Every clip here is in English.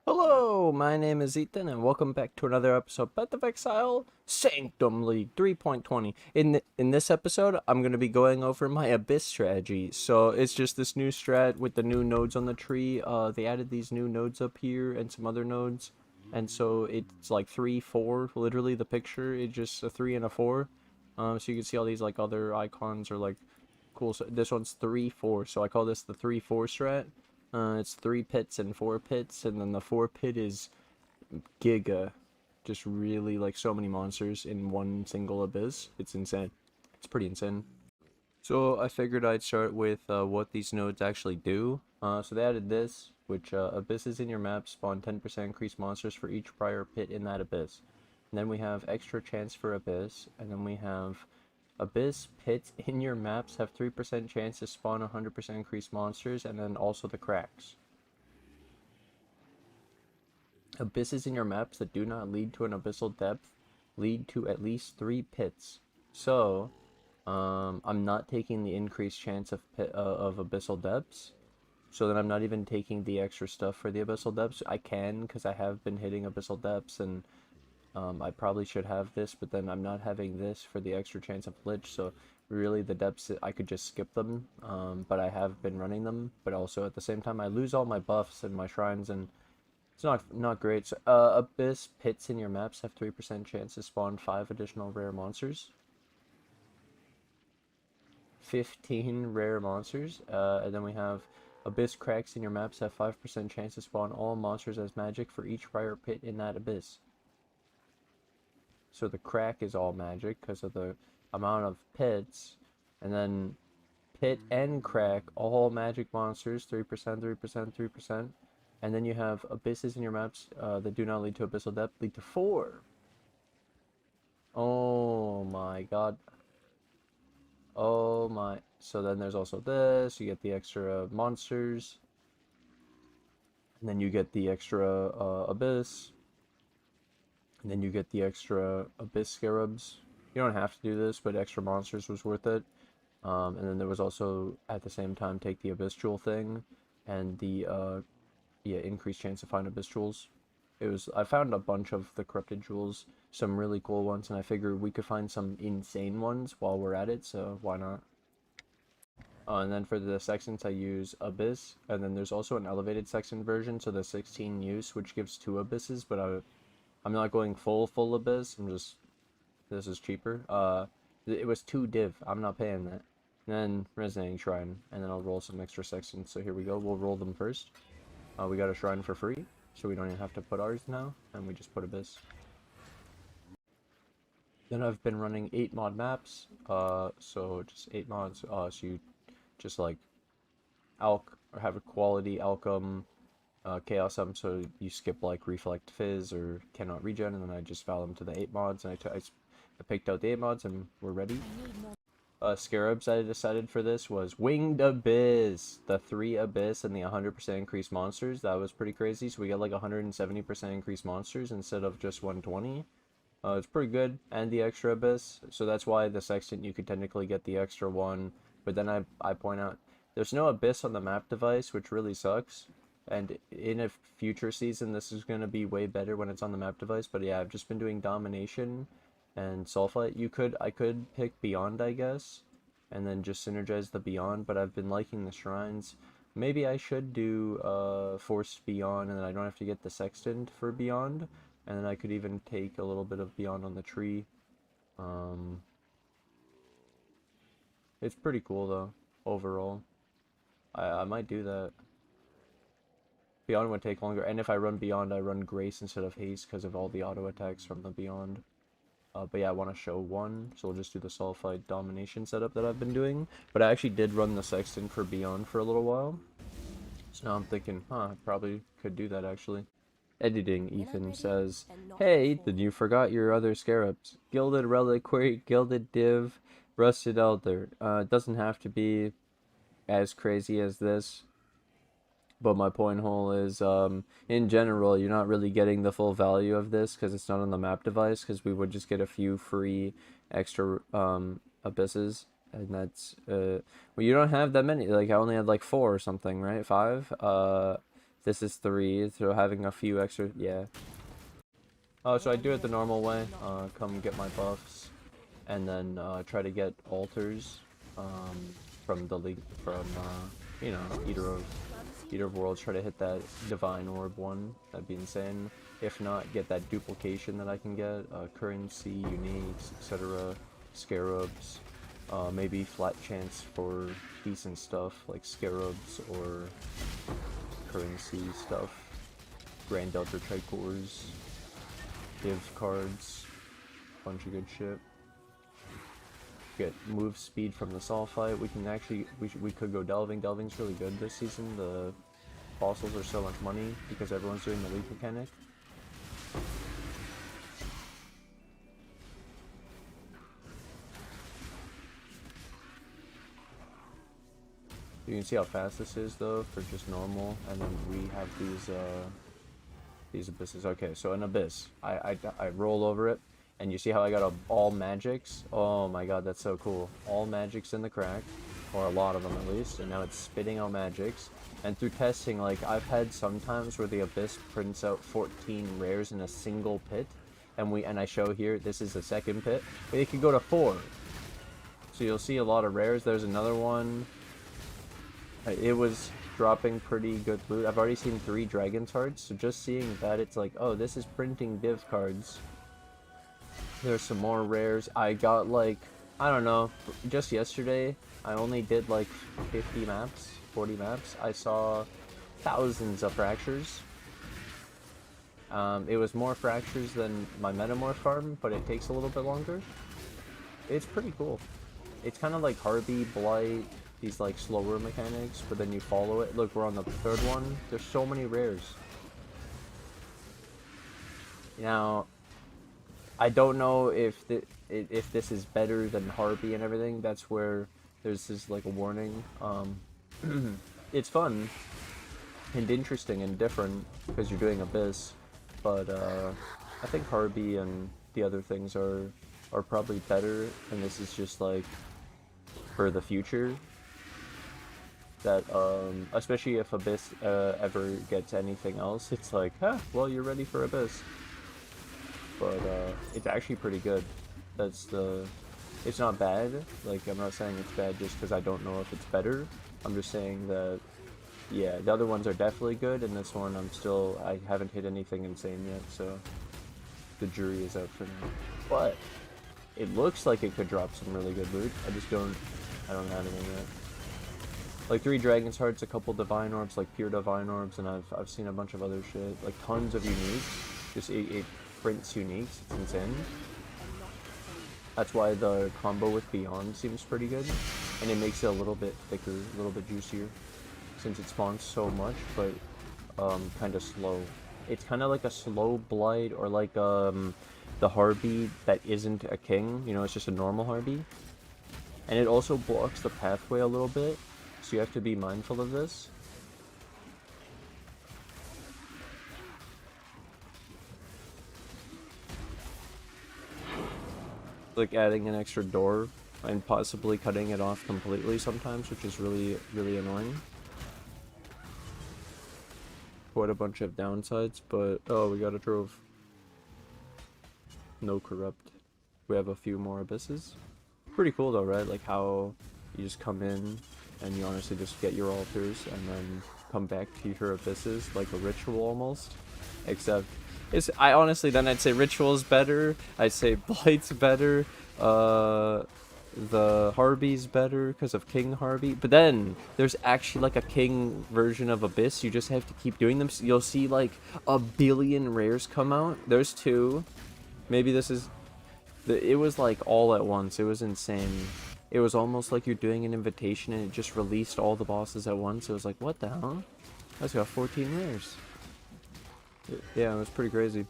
Hello, my name is Ethan, and welcome back to another episode of Exile Sanctum League 3.20. In this episode, I'm going to be going over my Abyss strategy. So it's just this new strat with the new nodes on the tree. They added these new nodes up here and some other nodes, and so it's like 3, 4. Literally, the picture it's just a 3 and a 4. So you can see all these like other icons or like cool. So this one's 3, 4. So I call this the 3-4 strat. It's 3 pits and 4 pits, and then the 4 pit is giga. Just really like so many monsters in one single abyss. It's insane. It's pretty insane. So I figured I'd start with what these nodes actually do. So they added this, which abysses in your map spawn 10% increased monsters for each prior pit in that abyss. And then we have extra chance for abyss, and then we have Abyss pits in your maps have 3% chance to spawn 100% increased monsters, and then also the cracks. Abysses in your maps that do not lead to an abyssal depth lead to at least 3 pits. So, I'm not taking the increased chance of abyssal depths. So then I'm not even taking the extra stuff for the abyssal depths. I can, because I have been hitting abyssal depths, and I probably should have this, but then I'm not having this for the extra chance of lich, so really the depths, I could just skip them, but I have been running them, but also at the same time I lose all my buffs and my shrines, and it's not great. So, Abyss pits in your maps have 3% chance to spawn 5 additional rare monsters. 15 rare monsters, and then we have Abyss cracks in your maps have 5% chance to spawn all monsters as magic for each prior pit in that abyss. So the crack is all magic because of the amount of pits, and then pit and crack all magic monsters, 3%, 3%, 3%, and then you have abysses in your maps that do not lead to abyssal depth lead to 4. Oh my god. Oh my. So then there's also this, you get the extra monsters, and then you get the extra abyss. And then you get the extra Abyss Scarabs. You don't have to do this, but extra monsters was worth it. And then there was also, at the same time, take the Abyss Jewel thing. And the, increased chance to find Abyss Jewels. I found a bunch of the Corrupted Jewels, some really cool ones, and I figured we could find some insane ones while we're at it, so why not? And then for the sextants, I use Abyss, and then there's also an elevated sextant version, so the 16 use, which gives 2 Abysses, but I'm not going full abyss. This is cheaper. It was 2 div. I'm not paying that. And then resonating shrine, and then I'll roll some extra sextants. So here we go. We'll roll them first. We got a shrine for free, so we don't even have to put ours now, and we just put abyss. Then I've been running 8 mod maps. So just 8 mods. So you just like or have a quality alchem. Chaos so you skip like Reflect Fizz or Cannot Regen, and then I just foul them to the 8 mods, and I picked out the 8 mods, and we're ready. Scarabs I decided for this was Winged Abyss, the 3 Abyss and the 100% increased monsters. That was pretty crazy, so we got like 170% increased monsters instead of just 120. It's pretty good, and the extra Abyss, so that's why the Sextant you could technically get the extra one, but then I point out there's no Abyss on the map device, which really sucks. And in a future season, this is going to be way better when it's on the map device. But yeah, I've just been doing Domination and Sulfite. I could pick Beyond, I guess, and then just synergize the Beyond. But I've been liking the Shrines. Maybe I should do Forced Beyond, and then I don't have to get the Sextant for Beyond. And then I could even take a little bit of Beyond on the tree. It's pretty cool, though, overall. I might do that. Beyond would take longer, and if I run Beyond, I run Grace instead of Haste because of all the auto attacks from the Beyond. But yeah, I want to show one, so we'll just do the Sulfide Domination setup that I've been doing. But I actually did run the Sextant for Beyond for a little while. So now I'm thinking, I probably could do that actually. Editing, Ethan says, hey Ethan, you forgot your other scarabs. Gilded Reliquary, Gilded Div, Rusted Elder. It doesn't have to be as crazy as this. But my point hole is, in general, you're not really getting the full value of this because it's not on the map device, because we would just get a few free extra abysses, and that's, well, you don't have that many, like, I only had like 4 or something, right? 5? This is 3, so having a few extra, yeah. Oh, so I do it the normal way. Come get my buffs, and then try to get altars from the league, from you know, Eater of Worlds. Try to hit that divine orb one. That'd be insane. If not, get that duplication that I can get, currency, uniques, etc. Scarabs, maybe flat chance for decent stuff like scarabs or currency stuff. Grand Delta Tricores, div cards, bunch of good shit. Get move speed from the Sol fight. We can actually, we could go delving. Delving's really good this season. The fossils are so much money because everyone's doing the leap mechanic. You can see how fast this is though for just normal, and then we have these abysses. Okay, so an abyss. I roll over it, and you see how I got all magics? Oh my god, that's so cool. All magics in the crack, or a lot of them at least, and now it's spitting out magics. And through testing, like, I've had sometimes where the abyss prints out 14 rares in a single pit, and I show here, this is the second pit, but it could go to 4. So you'll see a lot of rares. There's another one. It was dropping pretty good loot. I've already seen 3 dragon cards, so just seeing that, it's like, oh, this is printing div cards. There's some more rares. I got, like, I don't know, just yesterday, I only did like 50 maps, 40 maps. I saw thousands of fractures. It was more fractures than my metamorph farm, but it takes a little bit longer. It's pretty cool. It's kind of like harpy, blight, these like slower mechanics, but then you follow it. Look, we're on the 3rd one. There's so many rares. Now, I don't know if this is better than harpy and everything. That's where there's this like a warning. It's fun and interesting and different because you're doing abyss, but I think harpy and the other things are probably better, and this is just like for the future. That especially if abyss ever gets anything else, it's like, huh, well, you're ready for abyss. But it's actually pretty good. It's not bad. Like, I'm not saying it's bad just because I don't know if it's better. I'm just saying that, yeah, the other ones are definitely good, and this one I haven't hit anything insane yet, so the jury is out for now. But it looks like it could drop some really good loot. I don't have anything yet. Like 3 Dragon's Hearts, a couple Divine Orbs, like pure Divine Orbs, and I've seen a bunch of other shit. Like tons of uniques. Just it prints uniques. It's insane. That's why the combo with Beyond seems pretty good. And it makes it a little bit thicker, a little bit juicier. Since it spawns so much, but kind of slow. It's kind of like a slow blight, or like the harpy that isn't a king. You know, it's just a normal harpy. And it also blocks the pathway a little bit. So you have to be mindful of this. Like adding an extra door and possibly cutting it off completely sometimes, which is really, really annoying. Quite a bunch of downsides, but oh, we got a trove. No corrupt. We have a few more abysses. Pretty cool though, right? Like how you just come in and you honestly just get your altars and then come back to your abysses, like a ritual almost. Except, I'd say ritual's better, I'd say blight's better, the harpy's better because of king harpy, but then there's actually like a king version of abyss. You just have to keep doing them. You'll see like a billion rares come out. There's 2. Maybe this is... It was like all at once. It was insane. It was almost like you're doing an invitation and it just released all the bosses at once. It was like, what the hell? That's got 14 rares. Yeah, it was pretty crazy.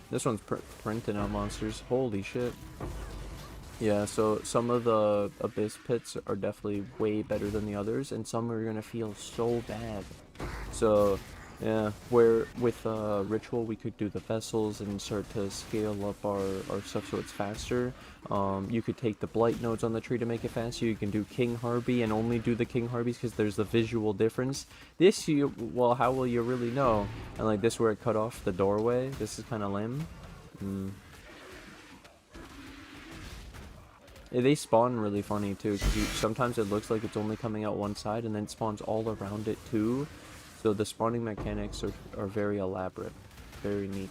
This one's printing out monsters. Holy shit. Yeah, so some of the abyss pits are definitely way better than the others, and some are gonna feel so bad. So Yeah, where with ritual we could do the vessels and start to scale up our stuff so it's faster. You could take the blight nodes on the tree to make it faster. You can do king harpy and only do the king harpies because there's the visual difference. This you well, how will you really know? And like this where it cut off the doorway. This is kind of lame. Mm. Yeah, they spawn really funny too because sometimes it looks like it's only coming out one side and then it spawns all around it too. So the spawning mechanics are very elaborate, very neat.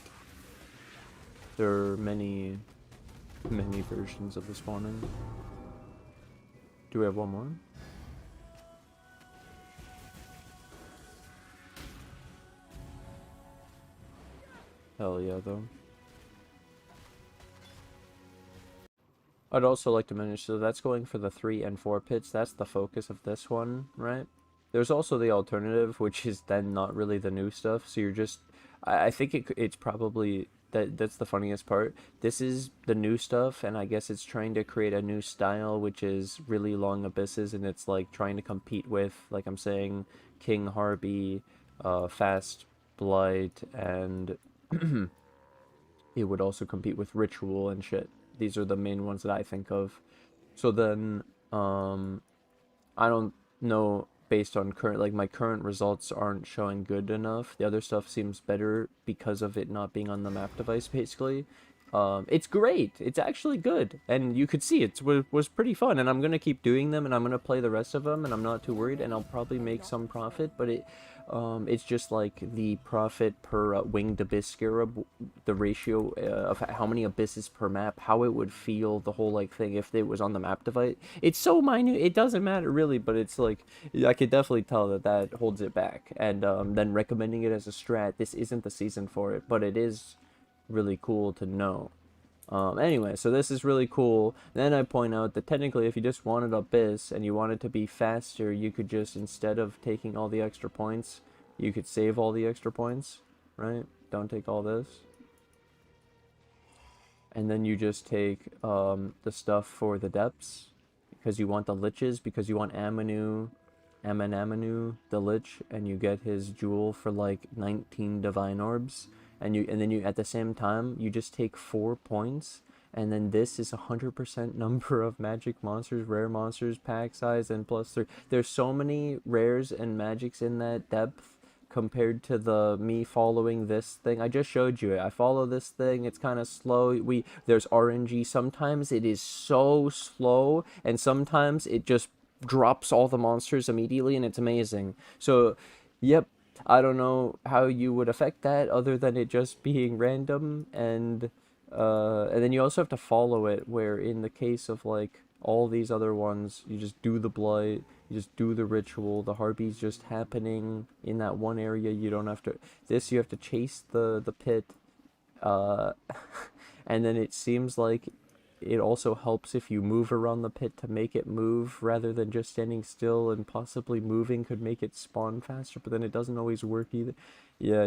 There are many versions of the spawning. Do we have one more? Hell yeah, though. I'd also like to mention, so that's going for the 3 and 4 pits. That's the focus of this one, right? There's also the alternative, which is then not really the new stuff. So you're just, I think it's probably that's the funniest part. This is the new stuff, and I guess it's trying to create a new style, which is really long abysses, and it's like trying to compete with, like I'm saying, King Harpy, Fast Blight, and it would also compete with Ritual and shit. These are the main ones that I think of. So then, I don't know, based on current, like my current results aren't showing good enough. The other stuff seems better because of it not being on the map device, basically. It's great. It's actually good. And you could see it was pretty fun. And I'm going to keep doing them and I'm going to play the rest of them and I'm not too worried and I'll probably make some profit. But it's just like the profit per winged abyss scarab, the ratio of how many abysses per map, how it would feel, the whole like thing if it was on the map device. It's so minute, it doesn't matter really, but it's like I could definitely tell that holds it back. And then recommending it as a strat, this isn't the season for it, but it is really cool to know. Anyway, so this is really cool. Then I point out that technically if you just wanted Abyss and you wanted to be faster, you could just, instead of taking all the extra points, you could save all the extra points, right? Don't take all this. And then you just take the stuff for the depths, because you want the liches, because you want Amanu, the lich, and you get his jewel for like 19 divine orbs. And then you at the same time you just take 4 points, and then this is 100% number of magic monsters, rare monsters, pack size, and plus there's so many rares and magics in that depth compared to the me following this thing. I just showed you it. I follow this thing. It's kind of slow. There's RNG. Sometimes it is so slow, and sometimes it just drops all the monsters immediately, and it's amazing. So, yep, I don't know how you would affect that other than it just being random, and then you also have to follow it, where in the case of like all these other ones, you just do the blight, you just do the ritual, the harpy's just happening in that one area. You don't have to, this you have to chase the pit, uh and then it seems like it also helps if you move around the pit to make it move rather than just standing still, and possibly moving could make it spawn faster, but then it doesn't always work either. Yeah.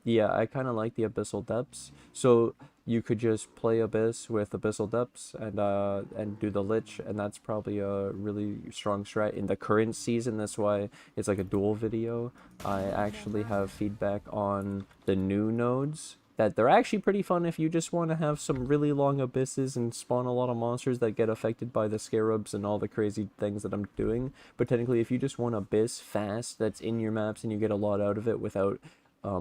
Yeah, I kind of like the abyssal depths. So you could just play abyss with abyssal depths and do the lich, and that's probably a really strong strat in the current season. That's why it's like a dual video. I actually have feedback on the new nodes that they're actually pretty fun if you just want to have some really long abysses and spawn a lot of monsters that get affected by the scarabs and all the crazy things that I'm doing. But technically, if you just want abyss fast that's in your maps and you get a lot out of it without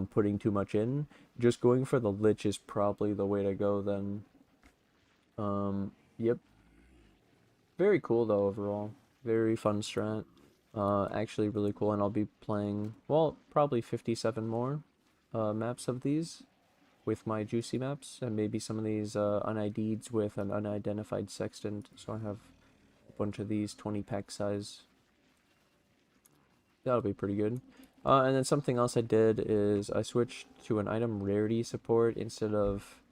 putting too much in, just going for the lich is probably the way to go then. Yep. Very cool though overall. Very fun strat. Actually really cool, and I'll be playing, well, probably 57 more maps of these with my juicy maps, and maybe some of these unIDs with an unidentified sextant. So I have a bunch of these 20 pack size. That'll be pretty good. And then something else I did is I switched to an item rarity support instead of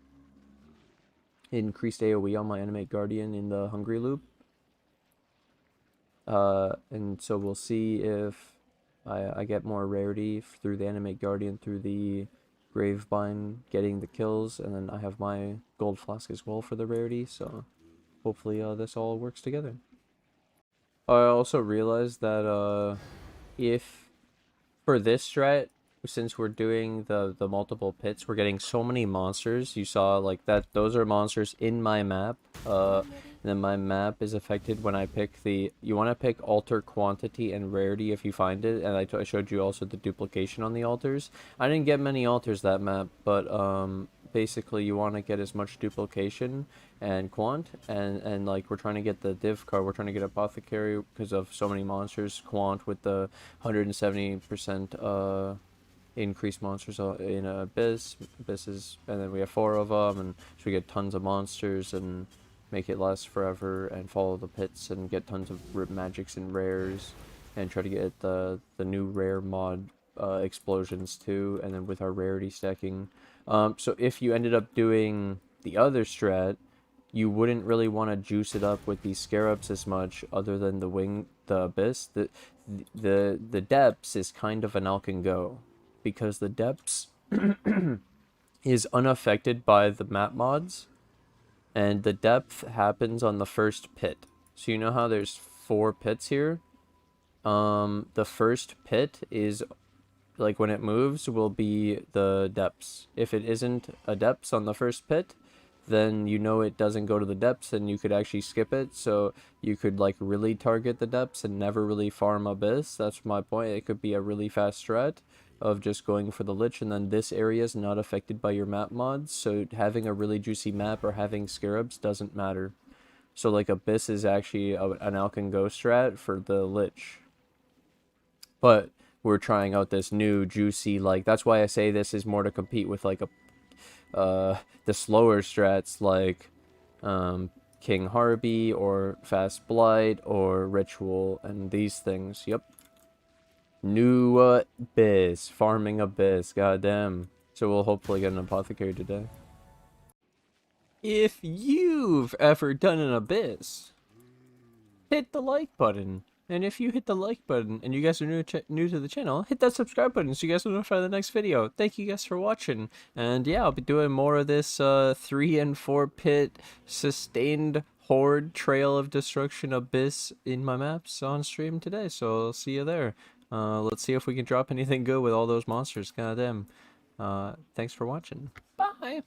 increased AoE on my Animate Guardian in the Hungry loop. And so we'll see if I get more rarity through the Animate Guardian, through the Gravebind getting the kills, and then I have my gold flask as well for the rarity, so hopefully this all works together. I also realized that if For this strat, since we're doing the multiple pits, we're getting so many monsters. You saw like that, those are monsters in my map. And then my map is affected when I pick the, you want to pick altar quantity and rarity if you find it, and I showed you also the duplication on the altars. I didn't get many altars that map, but basically you want to get as much duplication and quant, and like we're trying to get the div card, we're trying to get apothecary because of so many monsters, quant with the 170% increased monsters in abysses, and then we have 4 of them, and so we get tons of monsters and make it last forever, and follow the pits and get tons of magics and rares, and try to get the new rare mod explosions too, and then with our rarity stacking. So if you ended up doing the other strat, you wouldn't really want to juice it up with these scarabs as much, other than the abyss. The depths is kind of an Alcan go, because the depths is unaffected by the map mods, and the depth happens on the first pit. So you know how there's 4 pits here? The first pit is, like, when it moves, will be the depths. If it isn't a depths on the first pit, then you know it doesn't go to the depths, and you could actually skip it. So you could like really target the depths and never really farm abyss. That's my point. It could be a really fast strat of just going for the lich, and then this area is not affected by your map mods, so having a really juicy map or having scarabs doesn't matter. So like abyss is actually an Alcan Go strat for the lich, but we're trying out this new juicy, like, that's why I say this is more to compete with like the slower strats like King Harpy or Fast Blight or Ritual and these things. Yep. New Abyss. Farming Abyss. Goddamn. So we'll hopefully get an Apothecary today. If you've ever done an Abyss, hit the like button. And if you hit the like button and you guys are new to the channel, hit that subscribe button so you guys will notify the next video. Thank you guys for watching. And yeah, I'll be doing more of this 3 and 4 pit sustained horde trail of destruction abyss in my maps on stream today. So I'll see you there. Let's see if we can drop anything good with all those monsters. Goddamn. Thanks for watching. Bye.